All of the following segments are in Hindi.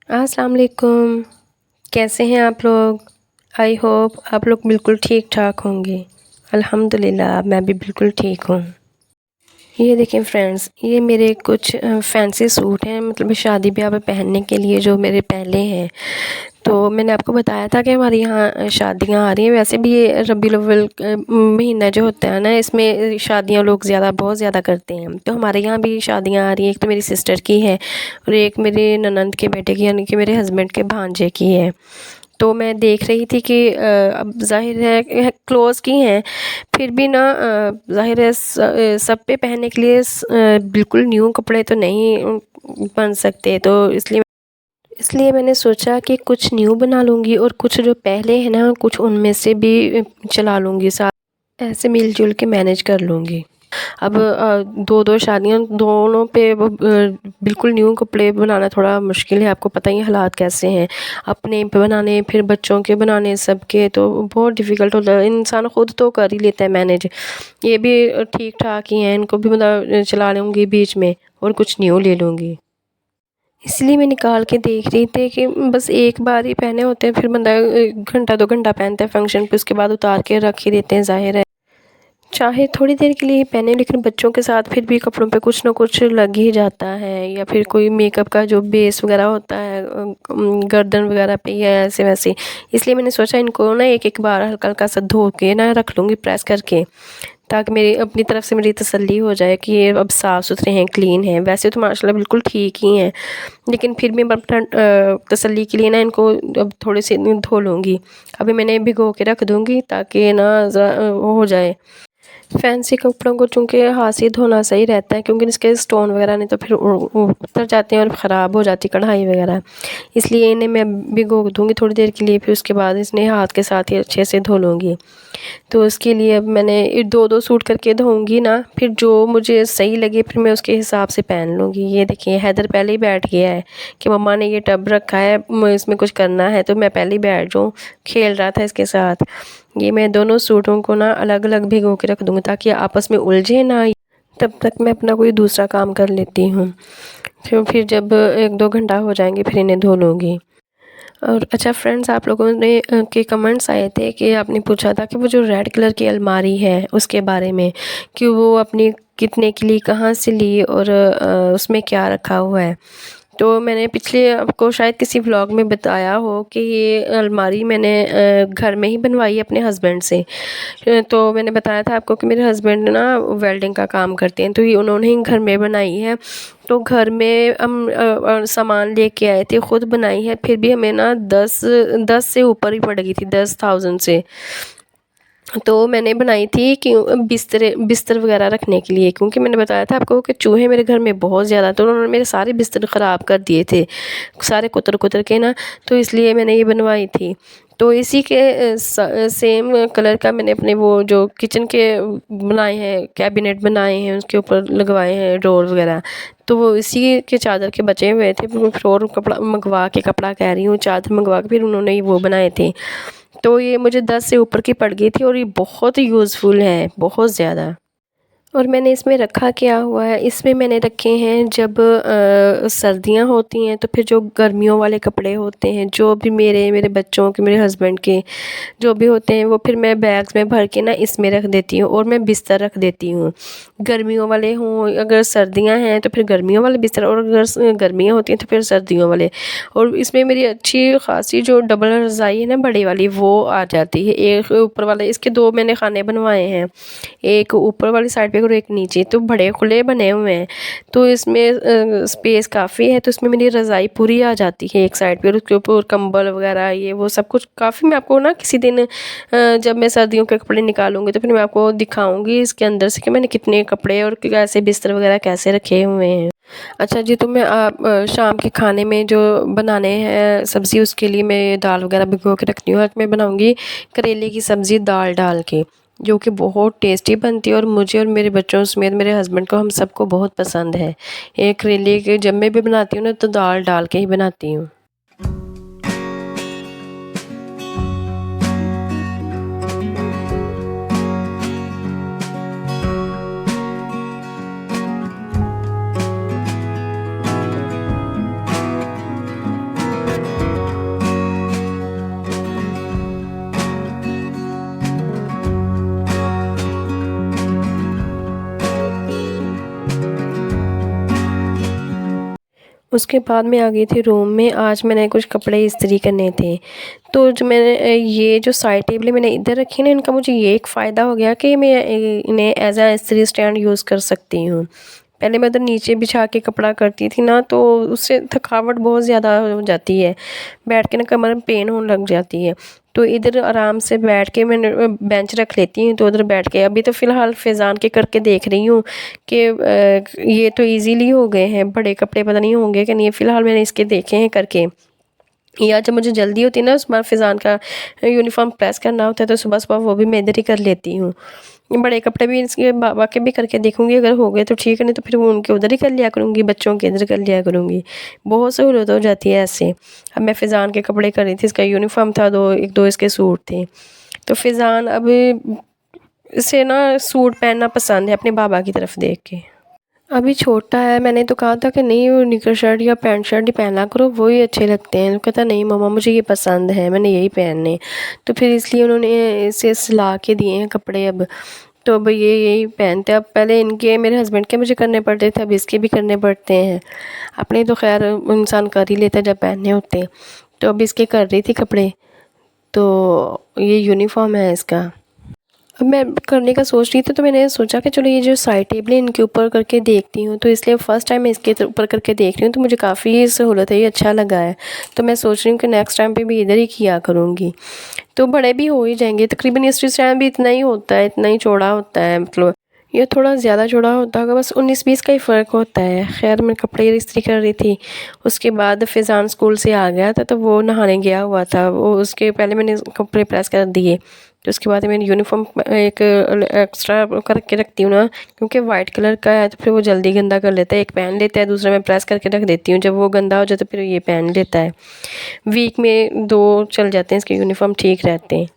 अस्सलाम वालेकुम। कैसे हैं आप लोग? आई होप आप लोग बिल्कुल ठीक-ठाक होंगे। अल्हम्दुलिल्लाह मैं भी बिल्कुल ठीक हूँ। ये देखें फ्रेंड्स, ये मेरे कुछ फैंसी सूट हैं, मतलब शादी-ब्याह में पहनने के लिए जो मेरे पहले हैं। तो मैंने आपको बताया था कि हमारे यहाँ शादियाँ आ रही हैं। वैसे भी ये रबीउल अव्वल महीना जो होता है ना, इसमें शादियाँ लोग बहुत ज़्यादा करते हैं। तो हमारे यहाँ भी शादियाँ आ रही हैं। एक तो मेरी सिस्टर की है और एक मेरे ननंद के बेटे की, यानी कि मेरे हस्बैंड के भांजे की है। तो मैं देख रही थी कि अब ज़ाहिर है क्लोज़ की हैं, फिर भी ना ज़ाहिर है सब पे पहनने के लिए बिल्कुल न्यू कपड़े तो नहीं बन सकते, तो इसलिए मैंने सोचा कि कुछ न्यू बना लूँगी और कुछ जो पहले हैं ना, कुछ उनमें से भी चला लूँगी, साथ ऐसे मिल-जुल के मैनेज कर लूँगी। अब 2-2 शादियाँ, दोनों पे बिल्कुल न्यू कपड़े बनाना थोड़ा मुश्किल है। आपको पता ही है हालात कैसे हैं। अपने पे बनाने, फिर बच्चों के बनाने, सबके, तो बहुत डिफ़िकल्ट होता है। इंसान खुद तो कर ही लेता है मैनेज। ये भी ठीक-ठाक ही हैं, इनको भी मतलब चला लूँगी बीच में और कुछ न्यू ले लूँगी। इसलिए मैं निकाल के देख रही थी कि बस एक बार ही पहने होते हैं, फिर बंदा घंटा 2 घंटा पहनता है फंक्शन पे, उसके बाद उतार के रख ही देते हैं, ज़ाहिर है। चाहे थोड़ी देर के लिए ही पहने, लेकिन बच्चों के साथ फिर भी कपड़ों पे कुछ ना कुछ लग ही जाता है, या फिर कोई मेकअप का जो बेस वगैरह होता है गर्दन वगैरह पे, या ऐसे वैसे। इसलिए मैंने सोचा इनको ना एक-एक बार हल्का-हल्का सा धो के ना रख लूँगी प्रेस करके, ताकि मेरी अपनी तरफ से मेरी तसल्ली हो जाए कि ये अब साफ़-सुथरे हैं, क्लीन हैं। वैसे तो माशाल्लाह बिल्कुल ठीक ही हैं, लेकिन फिर भी मैं अपना तसल्ली के लिए ना इनको अब थोड़े से धो लूँगी। अभी मैंने भिगो के रख दूँगी ताकि ना वो हो जाए। फैंसी कपड़ों को चूँकि हाथ से धोना सही रहता है, क्योंकि इसके स्टोन वगैरह नहीं तो फिर उतर जाते हैं और ख़राब हो जाती कढ़ाई वगैरह। इसलिए इन्हें मैं भिगो दूँगी थोड़ी देर के लिए, फिर उसके बाद इन्हें हाथ के साथ ही अच्छे से धो लूँगी। तो उसके लिए अब मैंने 2-2 सूट करके धोऊँगी ना, फिर जो मुझे सही लगे फिर मैं उसके हिसाब से पहन लूँगी। ये देखिए हैदर पहले ही बैठ गया है कि मम्मा ने ये टब रखा है, इसमें कुछ करना है तो मैं पहले ही बैठ जाऊँ, खेल रहा था इसके साथ। ये मैं दोनों सूटों को ना अलग-अलग भिगो के रख दूँगी ताकि आपस में उलझे ना। तब तक मैं अपना कोई दूसरा काम कर लेती हूँ। फिर जब 1-2 घंटा हो जाएँगे फिर इन्हें धो लूँगी। और अच्छा फ्रेंड्स, आप लोगों ने के कमेंट्स आए थे कि आपने पूछा था कि वो जो रेड कलर की अलमारी है उसके बारे में, कि वो अपनी कितने की ली, कहाँ से ली और उसमें क्या रखा हुआ है। तो मैंने पिछले आपको शायद किसी व्लॉग में बताया हो कि ये अलमारी मैंने घर में ही बनवाई है अपने हस्बैंड से। तो मैंने बताया था आपको कि मेरे हस्बैंड ना वेल्डिंग का काम करते हैं, तो ये उन्होंने ही घर में बनाई है। तो घर में हम सामान लेके आए थे, खुद बनाई है, फिर भी हमें ना 10 से ऊपर ही पड़ गई थी, 10,000 से। तो मैंने बनाई थी कि बिस्तर वगैरह रखने के लिए, क्योंकि मैंने बताया था आपको कि चूहे मेरे घर में बहुत ज़्यादा, तो उन्होंने मेरे सारे बिस्तर ख़राब कर दिए थे, सारे कुतर-कुतर के ना, तो इसलिए मैंने ये बनवाई थी। तो इसी के सेम कलर का मैंने अपने वो जो किचन के बनाए हैं, कैबिनेट बनाए हैं, उसके ऊपर लगवाए हैं ड्रॉर वगैरह। तो वो इसी के चादर के बचे हुए थे, फिर मैं फ्लोर कपड़ा मँगवा के, कपड़ा कह रही हूँ, चादर मँगवा के फिर उन्होंने ही वो बनाए थे। तो ये मुझे 10 से ऊपर की पड़ गई थी और ये बहुत यूज़फुल है, बहुत ज़्यादा। और मैंने इसमें रखा क्या हुआ है, इसमें मैंने रखे हैं जब सर्दियाँ होती हैं तो फिर जो गर्मियों वाले कपड़े होते हैं, जो भी मेरे बच्चों के, मेरे हस्बैंड के जो भी होते हैं, वो फिर मैं बैग्स में भर के ना इसमें रख देती हूँ और मैं बिस्तर रख देती हूँ। गर्मियों वाले हों, अगर सर्दियाँ हैं तो फिर गर्मियों वाले बिस्तर, और अगर गर्मियाँ होती हैं तो फिर सर्दियों वाले। और इसमें मेरी अच्छी खासी जो डबल रज़ाई है ना बड़ी वाली, वो आ जाती है। एक ऊपर वाला, इसके 2 मैंने खाने बनवाए हैं, एक ऊपर वाली साइड पे और एक नीचे, तो बड़े खुले बने हुए हैं। तो इसमें स्पेस काफ़ी है, तो इसमें मेरी रज़ाई पूरी आ जाती है एक साइड पे, और उसके ऊपर कंबल वगैरह ये वो सब कुछ काफ़ी। मैं आपको ना किसी दिन जब मैं सर्दियों के कपड़े निकालूँगी तो फिर मैं आपको दिखाऊँगी इसके अंदर से कि मैंने कितने कपड़े और कैसे बिस्तर वगैरह कैसे रखे हुए हैं। अच्छा जी, तो मैं शाम के खाने में जो बनाने हैं सब्ज़ी, उसके लिए मैं दाल वगैरह भिगो के रखती हूँ। आज मैं बनाऊँगी करेले की सब्ज़ी दाल डाल के, जो कि बहुत टेस्टी बनती है और मुझे और मेरे बच्चों समेत मेरे हस्बैंड को, हम सबको बहुत पसंद है। ये करेले के जब मैं भी बनाती हूँ ना तो दाल डाल के ही बनाती हूँ। उसके बाद मैं आ गई थी रूम में। आज मैंने कुछ कपड़े इस्त्री करने थे, तो जो मैंने ये जो साइड टेबल मैंने इधर रखी ना, इनका मुझे ये एक फ़ायदा हो गया कि मैं इन्हें एज आ इस्त्री स्टैंड यूज़ कर सकती हूँ। पहले मैं उधर नीचे बिछा के कपड़ा करती थी ना, तो उससे थकावट बहुत ज़्यादा हो जाती है, बैठ के ना कमर में पेन होने लग जाती है। तो इधर आराम से बैठ के मैंने बेंच रख लेती हूँ, तो उधर बैठ के अभी तो फ़िलहाल फ़ैज़ान के करके देख रही हूँ कि ये तो इजीली हो गए हैं, बड़े कपड़े पता नहीं होंगे कि नहीं। फ़िलहाल मैंने इसके देखे हैं करके। या जब मुझे जल्दी होती है ना, उस बार फ़ैज़ान का यूनिफ़ॉर्म प्रेस करना होता है, तो सुबह-सुबह वो भी मैं इधर ही कर लेती हूँ। ये बड़े कपड़े भी इसके बाबा के भी करके देखूँगी, अगर हो गए तो ठीक है, नहीं तो फिर वो उनके उधर ही कर लिया करूँगी, बच्चों के इधर कर लिया करूँगी। बहुत सहूलत हो जाती है ऐसे। अब मैं फ़ैज़ान के कपड़े कर रही थी, इसका यूनिफ़ॉर्म था, 1-2 इसके सूट थे। तो फ़ैज़ान अब इसे ना सूट पहनना पसंद है अपने बाबा की तरफ देख के। अभी छोटा है, मैंने तो कहा था कि नहीं, वो निकर शर्ट या पैंट शर्ट ही पहना करो, वो ही अच्छे लगते हैं। तो कहता नहीं मम्मा, मुझे ये पसंद है, मैंने यही पहनने। तो फिर इसलिए उन्होंने इसे सिला के दिए हैं कपड़े अब। तो अब ये यही पहनते हैं। अब पहले इनके, मेरे हस्बैंड के मुझे करने पड़ते थे, अब इसके भी करने पड़ते हैं। अपने तो खैर इंसान कर ही लेता है जब पहनने होते हैं। तो अब इसके कर रही थी कपड़े, तो ये यूनिफ़ॉर्म है इसका। अब मैं करने का सोच रही थी, तो मैंने सोचा कि चलो ये जो साइड टेबल है इनके ऊपर करके देखती हूँ। तो इसलिए फ़र्स्ट टाइम मैं इसके ऊपर करके देख रही हूँ, तो मुझे काफ़ी सहूलत है, ये अच्छा लगा है। तो मैं सोच रही हूँ कि नेक्स्ट टाइम पे भी इधर ही किया करूँगी, तो बड़े भी हो ही जाएंगे। तकरीबन ये स्टैंड भी इतना ही होता है, इतना ही चौड़ा होता है, मतलब ये थोड़ा ज़्यादा चौड़ा होता होगा, बस 19-20 का ही फ़र्क होता है। खैर मैं कपड़े इस्त्री कर रही थी, उसके बाद फ़ैज़ान स्कूल से आ गया था, तो वो नहाने गया हुआ था। वो उसके पहले मैंने कपड़े प्रेस कर दिए, तो उसके बाद मैंने यूनिफ़ॉर्म एक एक्स्ट्रा करके रखती हूँ ना, क्योंकि वाइट कलर का है, तो फिर वो जल्दी गंदा कर लेता है। एक पहन लेता है, दूसरा मैं प्रेस करके रख देती हूँ, जब वो गंदा हो जाता है फिर ये पहन लेता है। वीक में 2 चल जाते हैं इसके यूनिफ़ॉर्म, ठीक रहते हैं।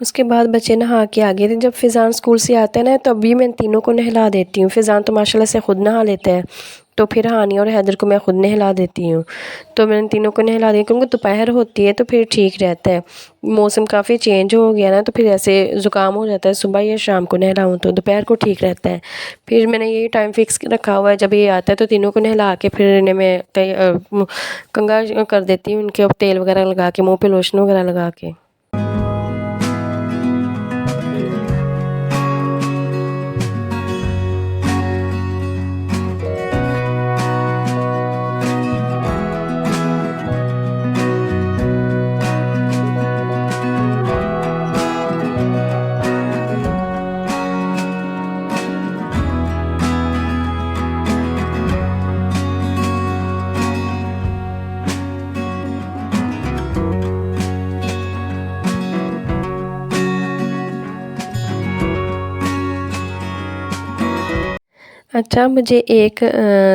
उसके बाद बच्चे नहा के आ गए थे। जब फ़ैज़ान स्कूल से आता है ना, तब भी मैं तीनों को नहला देती हूँ। फ़ैज़ान तो माशाल्लाह से ख़ुद नहा लेता है, तो फिर हानिया और हैदर को मैं ख़ुद नहला देती हूँ। तो मैंने तीनों को नहला दिया, क्योंकि दोपहर होती है तो फिर ठीक रहता है। मौसम काफ़ी चेंज हो गया ना, तो फिर ऐसे ज़ुकाम हो जाता है। सुबह या शाम को नहलाऊँ तो दोपहर को ठीक रहता है। फिर मैंने यही टाइम फ़िक्स रखा हुआ है, जब ये आता है तो तीनों को नहला के फिर इन्हें मैं कंघा कर देती हूँ, उनके तेल वगैरह लगा के, मुँह पे लोशन वगैरह लगा के। अच्छा, मुझे एक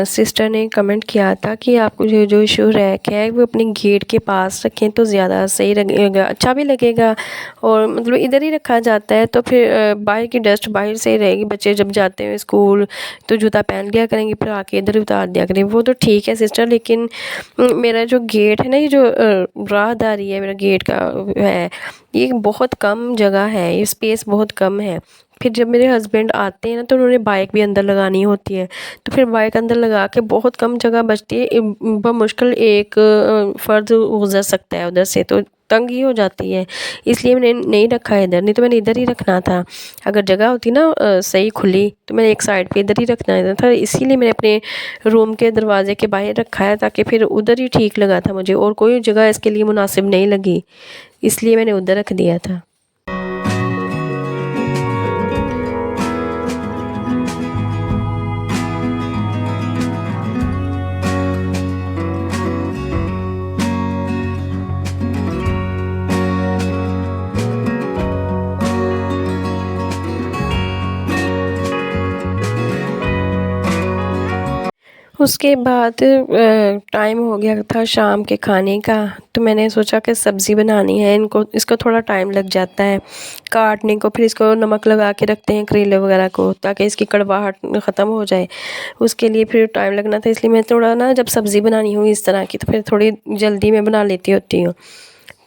सिस्टर ने कमेंट किया था कि आपको जो इशू रैक है वो अपने गेट के पास रखें तो ज़्यादा सही लगेगा, अच्छा भी लगेगा। और मतलब इधर ही रखा जाता है, तो फिर बाहर की डस्ट बाहर से ही रहेगी। बच्चे जब जाते हैं स्कूल तो जूता पहन लिया करेंगे, फिर आके इधर उतार दिया करेंगे। वो तो ठीक है सिस्टर, लेकिन मेरा जो गेट है ना, ये जो राहदारी है मेरा गेट का है, ये बहुत कम जगह है, ये स्पेस बहुत कम है। फिर जब मेरे हस्बैंड आते हैं ना, तो उन्होंने बाइक भी अंदर लगानी होती है, तो फिर बाइक अंदर लगा के बहुत कम जगह बचती है। बमुश्किल एक फ़र्द गुज़र सकता है उधर से, तो तंग ही हो जाती है। इसलिए मैंने नहीं रखा है इधर, नहीं तो मैंने इधर ही रखना था। अगर जगह होती ना सही खुली, तो मैंने एक साइड पे इधर ही रखना था। इसीलिए मैंने अपने रूम के दरवाजे के बाहर रखा है, ताकि फिर उधर ही ठीक लगा था मुझे, और कोई जगह इसके लिए मुनासिब नहीं लगी, इसलिए मैंने उधर रख दिया था। उसके बाद टाइम हो गया था शाम के खाने का, तो मैंने सोचा कि सब्ज़ी बनानी है। इसको थोड़ा टाइम लग जाता है काटने को, फिर इसको नमक लगा के रखते हैं करेले वगैरह को, ताकि इसकी कड़वाहट ख़त्म हो जाए। उसके लिए फिर टाइम लगना था, इसलिए मैं थोड़ा ना, जब सब्ज़ी बनानी हो इस तरह की, तो फिर थोड़ी जल्दी में बना लेती होती हूँ।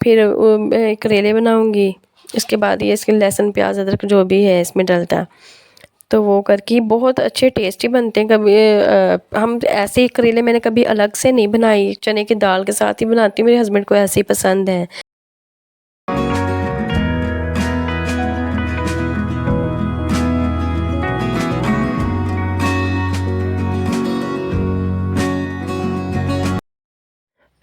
फिर करेले बनाऊँगी। उसके बाद ये इसके लहसुन प्याज अदरक जो भी है इसमें डलता, तो वो करके बहुत अच्छे टेस्टी बनते हैं। कभी हम ऐसे ही करेले मैंने कभी अलग से नहीं बनाई, चने की दाल के साथ ही बनाती हूँ, मेरे हस्बैंड को ऐसे ही पसंद है।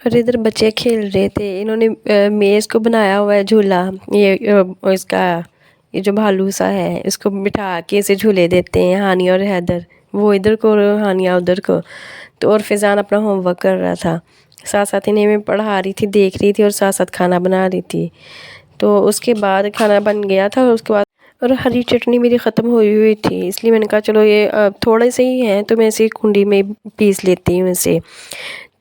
और इधर बच्चे खेल रहे थे, इन्होंने मेज़ को बनाया हुआ है झूला, ये इसका ये जो भालू सा है इसको बिठा के इसे झूले देते हैं, हानिया और हैदर, वो इधर को और हानिया उधर को। तो और फिजान अपना होमवर्क कर रहा था, साथ साथ इन्हें मैं पढ़ा रही थी, देख रही थी और साथ साथ खाना बना रही थी। तो उसके बाद खाना बन गया था, उसके बाद और हरी चटनी मेरी ख़त्म हुई हुई थी, इसलिए मैंने कहा चलो ये थोड़े से ही हैं तो मैं इसे कुंडी में पीस लेती हूँ इसे।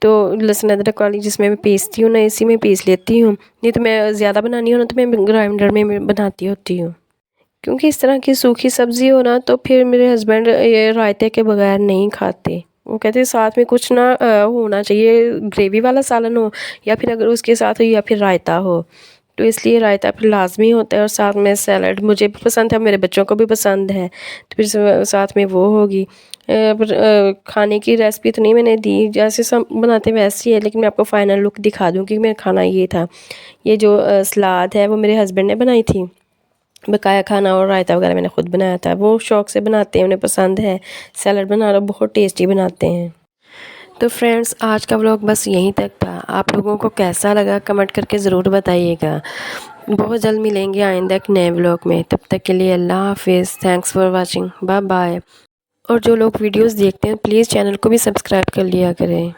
तो लहसुन अदरक वाली जिसमें मैं पीसती हूँ ना, इसी में पीस लेती हूँ। नहीं तो मैं ज़्यादा बनानी हो ना तो मैं ग्राइंडर में बनाती होती हूँ, क्योंकि इस तरह की सूखी सब्ज़ी हो ना तो फिर मेरे हस्बैंड ये रायते के बगैर नहीं खाते। वो कहते हैं साथ में कुछ ना होना चाहिए, ग्रेवी वाला सालन हो या फिर अगर उसके साथ हो या फिर रायता हो, तो इसलिए रायता फिर लाजमी होता है। और साथ में सैलड मुझे भी पसंद है, मेरे बच्चों को भी पसंद है, तो फिर साथ में वो होगी। खाने की रेसिपी तो नहीं मैंने दी, जैसे सब बनाते वैसे ही है, लेकिन मैं आपको फ़ाइनल लुक दिखा दूँ कि मेरा खाना ये था। ये जो सलाद है वो मेरे हस्बैंड ने बनाई थी, बकाया खाना और रायता वगैरह मैंने ख़ुद बनाया था। वो शौक़ से बनाते हैं, उन्हें पसंद है। सैलड बनाना बहुत टेस्टी बनाते हैं। तो फ्रेंड्स आज का व्लॉग बस यहीं तक था। आप लोगों को कैसा लगा कमेंट करके ज़रूर बताइएगा। बहुत जल्द मिलेंगे आइंदा एक नए व्लॉग में, तब तक के लिए अल्लाह हाफिज़। Thanks for watching, bye bye. और जो लोग वीडियोस देखते हैं प्लीज़ चैनल को भी सब्सक्राइब कर लिया करें।